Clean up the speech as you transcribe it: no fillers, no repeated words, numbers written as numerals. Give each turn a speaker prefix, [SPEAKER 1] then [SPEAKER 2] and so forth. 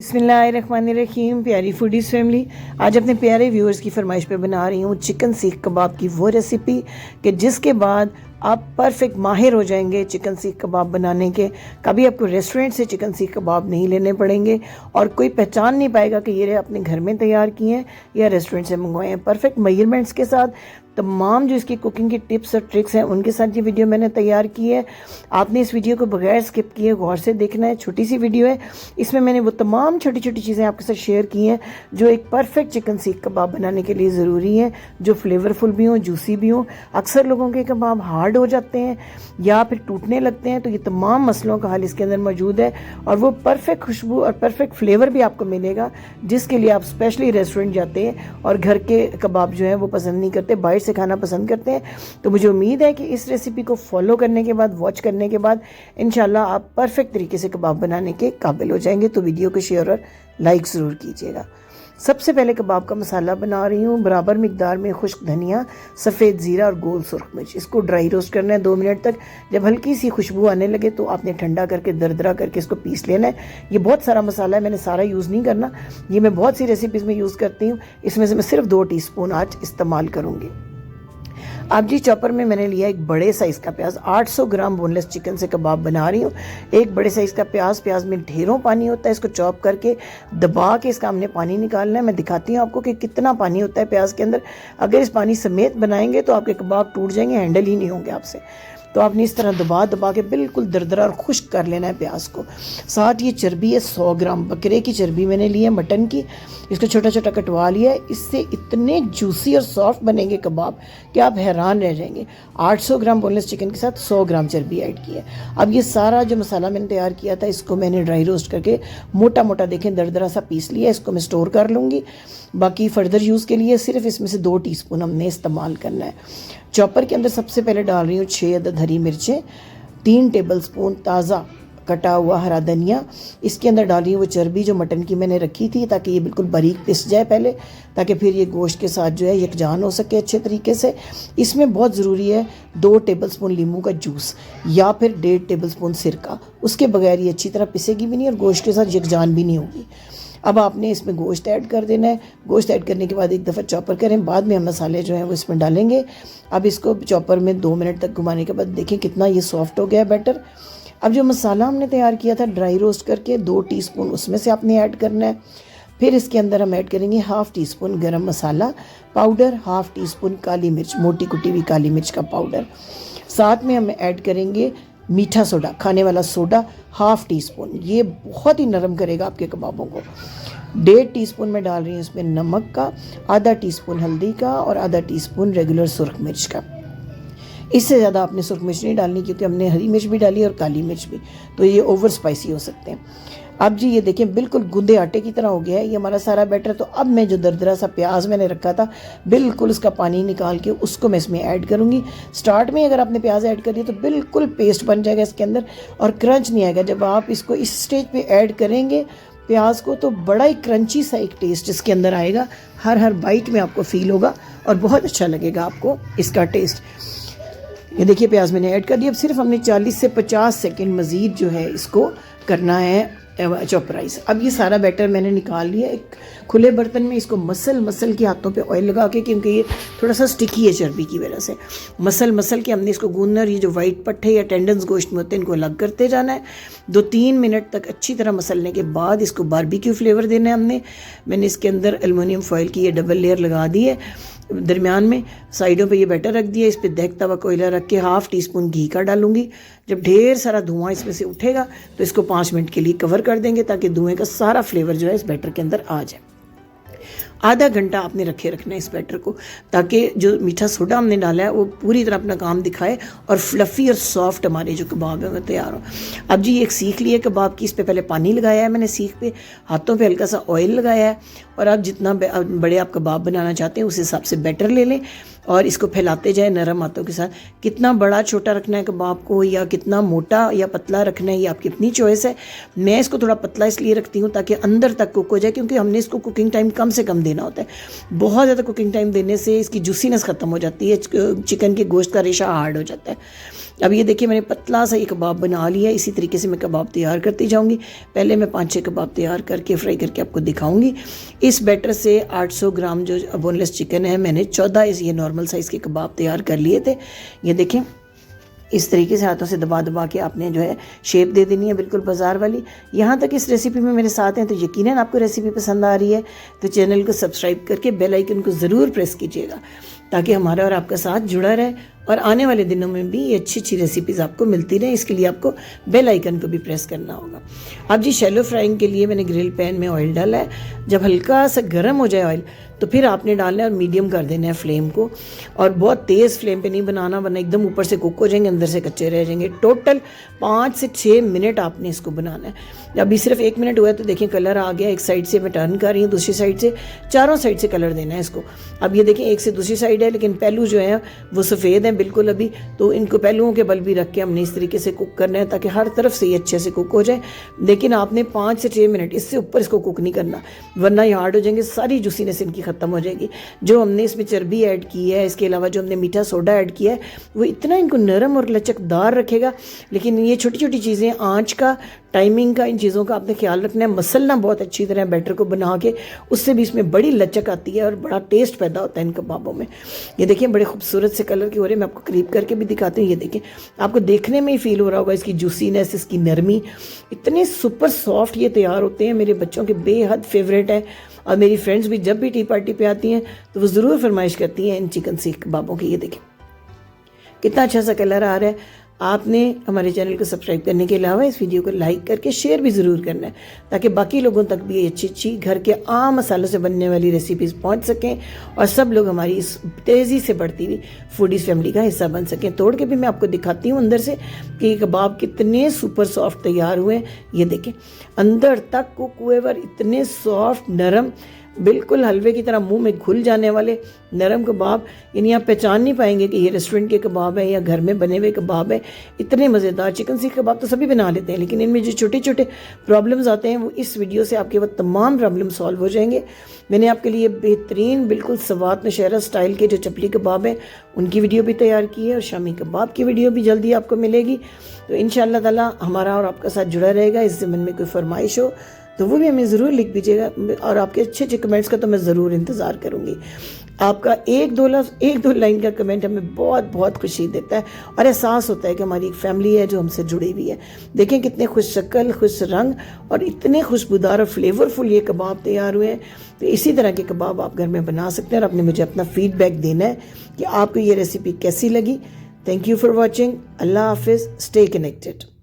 [SPEAKER 1] बिस्मिल्लाहिर्रहमानिर्रहीम। प्यारी foodies family, आज अपने प्यारे व्यूअर्स की फरमाइश पे बना रही हूँ चिकन सीख कबाब की वो रेसिपी कि जिसके बाद आप परफेक्ट माहिर हो जाएंगे चिकन सीख कबाब बनाने के। कभी आपको रेस्टोरेंट से चिकन सीख कबाब नहीं लेने पड़ेंगे और कोई पहचान नहीं पाएगा कि ये अपने घर में तैयार किए हैं या रेस्टोरेंट से मंगवाए हैं। परफेक्ट मेजरमेंट्स के साथ तमाम जो इसकी कुकिंग की टिप्स और ट्रिक्स हैं उनके साथ ये वीडियो मैंने तैयार की है। आपने इस वीडियो को बगैर स्किप किए गौर से देखना है। छोटी सी वीडियो है, इसमें मैंने वो तमाम छोटी छोटी चीज़ें आपके साथ शेयर की हैं जो एक परफेक्ट चिकन सीख कबाब बनाने के लिए ज़रूरी है, जो फ्लेवरफुल भी हों, जूसी भी हों। अक्सर लोगों के कबाब हार्ड हो जाते हैं या फिर टूटने लगते हैं, तो ये तमाम मसलों का हल इसके अंदर मौजूद है और वो परफेक्ट खुशबू और परफेक्ट फ्लेवर भी आपको मिलेगा, जिसके लिए आप स्पेशली रेस्टोरेंट जाते हैं और घर के कबाब जो है वो पसंद नहीं करते, बाहर से खाना पसंद करते हैं। तो मुझे उम्मीद है कि इस रेसिपी को फॉलो करने के बाद, वॉच करने के बाद इंशाल्लाह आप परफेक्ट तरीके से कबाब बनाने के काबिल हो जाएंगे। तो वीडियो को शेयर और लाइक ज़रूर कीजिएगा। सबसे पहले कबाब का मसाला बना रही हूँ। बराबर मिकदार में खुश्क धनिया, सफ़ेद ज़ीरा और गोल सुर्ख मिर्च। इसको ड्राई रोस्ट करना है 2 मिनट तक। जब हल्की सी खुशबू आने लगे तो आपने ठंडा करके दरदरा करके इसको पीस लेना है। ये बहुत सारा मसाला है, मैंने सारा यूज़ नहीं करना। ये मैं बहुत सी रेसिपीज़ में यूज़ करती हूँ, इसमें से मैं सिर्फ 2 टीस्पून आज इस्तेमाल करूँगी। अब जी चॉपर में मैंने लिया एक बड़े साइज़ का प्याज। 800 ग्राम बोनलेस चिकन से कबाब बना रही हूँ। एक बड़े साइज़ का प्याज में ढेरों पानी होता है। इसको चॉप करके दबा के इसका हमने पानी निकालना है। मैं दिखाती हूँ आपको कि कितना पानी होता है प्याज के अंदर। अगर इस पानी समेत बनाएंगे तो आपके कबाब टूट जाएंगे, हैंडल ही नहीं होंगे आपसे। तो आपने इस तरह दबा के बिल्कुल दरदरा और खुश्क कर लेना है प्याज को। साथ ये चर्बी है 100 ग्राम बकरे की चर्बी मैंने ली है, मटन की। इसको छोटा छोटा कटवा लिया है। इससे इतने जूसी और सॉफ्ट बनेंगे कबाब कि आप हैरान रह जाएंगे। 800 ग्राम बोनलेस चिकन के साथ 100 ग्राम चर्बी ऐड की है। अब ये सारा जो मसाला मैंने तैयार किया था इसको मैंने ड्राई रोस्ट करके मोटा मोटा देखें दरदरा सा पीस लिया। इसको मैं स्टोर कर लूँगी। बाकी फर्दर यूज़ के लिए सिर्फ इसमें से 2 टीस्पून हमने इस्तेमाल करना है। चॉपर के अंदर सबसे पहले डाल रही हूँ 6 अदद हरी मिर्चें, 3 टेबलस्पून ताज़ा कटा हुआ हरा धनिया। इसके अंदर डाल रही हूँ वो चर्बी जो मटन की मैंने रखी थी, ताकि ये बिल्कुल बारीक पिस जाए पहले, ताकि फिर ये गोश्त के साथ जो है यकजान हो सके अच्छे तरीके से। इसमें बहुत ज़रूरी है 2 टेबलस्पून लीमू का जूस या फिर 1.5 टेबलस्पून सिरका। उसके बगैर ये अच्छी तरह पिसेगी भी नहीं और गोश्त के साथ यकजान भी नहीं होगी। अब आपने इसमें गोश्त ऐड कर देना है। गोश्त ऐड करने के बाद एक दफ़ा चॉपर करें, बाद में हम मसाले जो हैं वो इसमें डालेंगे। अब इसको चॉपर में 2 मिनट तक घुमाने के बाद देखें कितना ये सॉफ्ट हो गया है बैटर। अब जो मसाला हमने तैयार किया था ड्राई रोस्ट करके 2 टीस्पून उसमें से आपने ऐड करना है। फिर इसके अंदर हम ऐड करेंगे 1/2 टीस्पून गरम मसाला पाउडर, 1/2 टीस्पून काली मिर्च, मोटी कुटी हुई काली मिर्च का पाउडर। साथ में हम ऐड करेंगे मीठा सोडा, खाने वाला सोडा 1/2 टीस्पून। ये बहुत ही नरम करेगा आपके कबाबों को। 1.5 टीस्पून में डाल रही हूँ इसमें नमक का, आधा टीस्पून हल्दी का और आधा टीस्पून रेगुलर सुरख मिर्च का। इससे ज़्यादा आपने सुरख मिर्च नहीं डालनी, क्योंकि हमने हरी मिर्च भी डाली और काली मिर्च भी, तो ये ओवर स्पाइसी हो सकते हैं। अब जी ये देखें बिल्कुल गूंदे आटे की तरह हो गया है ये हमारा सारा बैटर। तो अब मैं जो दरदरा सा प्याज मैंने रखा था बिल्कुल उसका पानी निकाल के उसको मैं इसमें ऐड करूँगी। स्टार्ट में अगर आपने प्याज ऐड कर दिया तो बिल्कुल पेस्ट बन जाएगा इसके अंदर और क्रंच नहीं आएगा। जब आप इसको इस स्टेज पे ऐड करेंगे प्याज को तो बड़ा ही क्रंची सा एक टेस्ट इसके अंदर आएगा। हर बाइट में आपको फील होगा और बहुत अच्छा लगेगा आपको इसका टेस्ट। ये देखिए प्याज मैंने ऐड कर दिया। अब सिर्फ हमने 40 से 50 सेकेंड मज़ीद जो है इसको करना है चॉपराइज। अब ये सारा बैटर मैंने निकाल लिया एक खुले बर्तन में। इसको मसल के हाथों पे ऑयल लगा के, क्योंकि ये थोड़ा सा स्टिकी है चर्बी की वजह से, मसल के हमने इसको गूंदना। और ये जो वाइट पट्टे या टेंडन्स गोश्त में होते हैं इनको अलग करते जाना है। 2-3 मिनट तक अच्छी तरह मसलने के बाद इसको बारबेक्यू फ्लेवर देना है मैंने इसके अंदर एल्युमिनियम फॉइल की ये डबल लेयर लगा दी है। दरमियान में साइडों पे ये बैटर रख दिया। इस पे दहकता हुआ कोयला रख के 1/2 टीस्पून घी का डालूंगी। जब ढेर सारा धुआं इसमें से उठेगा तो इसको 5 मिनट के लिए कवर कर देंगे, ताकि धुएं का सारा फ्लेवर जो है इस बैटर के अंदर आ जाए। आधा घंटा आपने रखना है इस बैटर को, ताकि जो मीठा सोडा हमने डाला है वो पूरी तरह अपना काम दिखाए और फ्लफ़ी और सॉफ्ट हमारे जो कबाब है वो तैयार हो। अब जी एक सीख ली है कबाब की। इस पे पहले पानी लगाया है मैंने सीख पे, हाथों पे हल्का सा ऑयल लगाया है। और आप जितना बड़े आप कबाब बनाना चाहते हैं उस हिसाब से बैटर ले लें और इसको फैलाते जाए नरम हाथों के साथ। कितना बड़ा छोटा रखना है कबाब को या कितना मोटा या पतला रखना है ये आपकी अपनी चॉइस है। मैं इसको थोड़ा पतला इसलिए रखती हूँ ताकि अंदर तक कुक हो जाए, क्योंकि हमने इसको कुकिंग टाइम कम से कम देना होता है। बहुत ज़्यादा कुकिंग टाइम देने से इसकी जूसीनेस ख़त्म हो जाती है, चिकन के गोश्त का रेशा हार्ड हो जाता है। अब ये देखिए मैंने पतला सा ये कबाब बना लिया है। इसी तरीके से मैं कबाब तैयार करती जाऊंगी। पहले मैं 5-6 कबाब तैयार करके फ्राई करके आपको दिखाऊंगी। इस बैटर से 800 ग्राम जो बोनलेस चिकन है, मैंने 14 ये नॉर्मल साइज़ के कबाब तैयार कर लिए थे। ये देखें, इस तरीके से हाथों से दबा दबा के आपने जो है शेप दे देनी है, बिल्कुल बाजार वाली। यहाँ तक इस रेसिपी में मेरे साथ हैं तो यकीनन आपको रेसिपी पसंद आ रही है तो चैनल को सब्सक्राइब करके बेल आइकन को ज़रूर प्रेस कीजिएगा ताकि हमारा और आपका साथ जुड़ा रहे और आने वाले दिनों में भी ये अच्छी अच्छी रेसिपीज़ आपको मिलती रहे। इसके लिए आपको बेल आइकन को भी प्रेस करना होगा। अब जी शैलो फ्राइंग के लिए मैंने ग्रिल पैन में ऑयल डाला है। जब हल्का सा गर्म हो जाए ऑयल तो फिर आपने डालना है और मीडियम कर देना है फ्लेम को, और बहुत तेज़ फ्लेम पे नहीं बनाना वरना एकदम ऊपर से कुक हो जाएंगे, अंदर से कच्चे रह जाएंगे। टोटल 5 से 6 मिनट आपने इसको बनाना है। अभी सिर्फ 1 मिनट हुआ है तो देखिए कलर आ गया। एक साइड से मैं टर्न कर रही हूँ, दूसरी साइड से, चारों साइड से कलर देना है इसको। अब ये देखिए एक से दूसरी साइड है लेकिन पहलू जो है वो सफ़ेद है बिल्कुल अभी, तो इनको पहलुओं के बल भी रख के हमने इस तरीके से कुक करना है ताकि हर तरफ से ये अच्छे से कुक हो जाए। लेकिन आपने 5 से 6 मिनट, इससे ऊपर इसको कुक नहीं करना वरना ये हार्ड हो जाएंगे, सारी जूसीनेस इनकी ख़त्म हो जाएगी। जो हमने इसमें चर्बी ऐड की है, इसके अलावा जो हमने मीठा सोडा ऐड किया है, वो इतना इनको नरम और लचकदार रखेगा। लेकिन ये छोटी छोटी चीज़ें, आँच का, टाइमिंग का, इन चीज़ों का आपने ख्याल रखना है। मसलना बहुत अच्छी तरह बैटर को बना के, उससे भी इसमें बड़ी लचक आती है और बड़ा टेस्ट पैदा होता है इन कबाबों में। ये देखिए बड़े खूबसूरत से कलर के हो रहे हैं। मैं आपको करीब करके भी दिखाती हूँ। ये देखिए, आपको देखने में ही फील हो रहा होगा इसकी जूसीनेस, इसकी नरमी। इतने सुपर सॉफ्ट ये तैयार होते हैं। मेरे बच्चों के बेहद फेवरेट है और मेरी फ्रेंड्स भी जब भी टी पार्टी पे आती हैं तो वो ज़रूर फरमाइश करती हैं इन चिकन सीख कबाबों की। ये देखें कितना अच्छा सा कलर आ रहा है। आपने हमारे चैनल को सब्सक्राइब करने के अलावा इस वीडियो को लाइक करके शेयर भी ज़रूर करना है ताकि बाकी लोगों तक भी ये अच्छी अच्छी घर के आम मसालों से बनने वाली रेसिपीज़ पहुंच सकें और सब लोग हमारी इस तेज़ी से बढ़ती हुई फूडीज़ फैमिली का हिस्सा बन सकें। तोड़ के भी मैं आपको दिखाती हूँ अंदर से कि कबाब कितने सुपर सॉफ्ट तैयार हुए हैं। ये देखें अंदर तक कुक हुए और इतने सॉफ्ट, नरम, बिल्कुल हलवे की तरह मुंह में घुल जाने वाले नरम कबाब। यानी आप पहचान नहीं पाएंगे कि ये रेस्टोरेंट के कबाब है या घर में बने हुए कबाब है। इतने मज़ेदार चिकन सीख कबाब तो सभी बना लेते हैं लेकिन इनमें जो छोटे छोटे प्रॉब्लम्स आते हैं वो इस वीडियो से आपके वो तमाम प्रॉब्लम सॉल्व हो जाएंगे। मैंने आपके लिए बेहतरीन बिल्कुल सवात नशहरा स्टाइल के जो चपली कबाब हैं उनकी वीडियो भी तैयार की है और शामी कबाब की वीडियो भी जल्दी आपको मिलेगी। तो इंशाअल्लाह ताला हमारा और आपका साथ जुड़ा रहेगा। इस ज़मीन में कोई फरमाइश हो तो वो भी हमें ज़रूर लिख दीजिएगा और आपके अच्छे अच्छे कमेंट्स का तो मैं ज़रूर इंतज़ार करूँगी। आपका एक दो लाइन का कमेंट हमें बहुत बहुत खुशी देता है और एहसास होता है कि हमारी एक फैमिली है जो हमसे जुड़ी हुई है। देखें कितने खुश शक्ल, खुश रंग और इतने खुशबूदार और फ्लेवरफुल ये कबाब तैयार हुए हैं। तो इसी तरह के कबाब आप घर में बना सकते हैं और आपने मुझे अपना फीडबैक देना है कि आपको ये रेसिपी कैसी लगी। Thank you for watching. अल्लाह हाफिज़। Stay connected.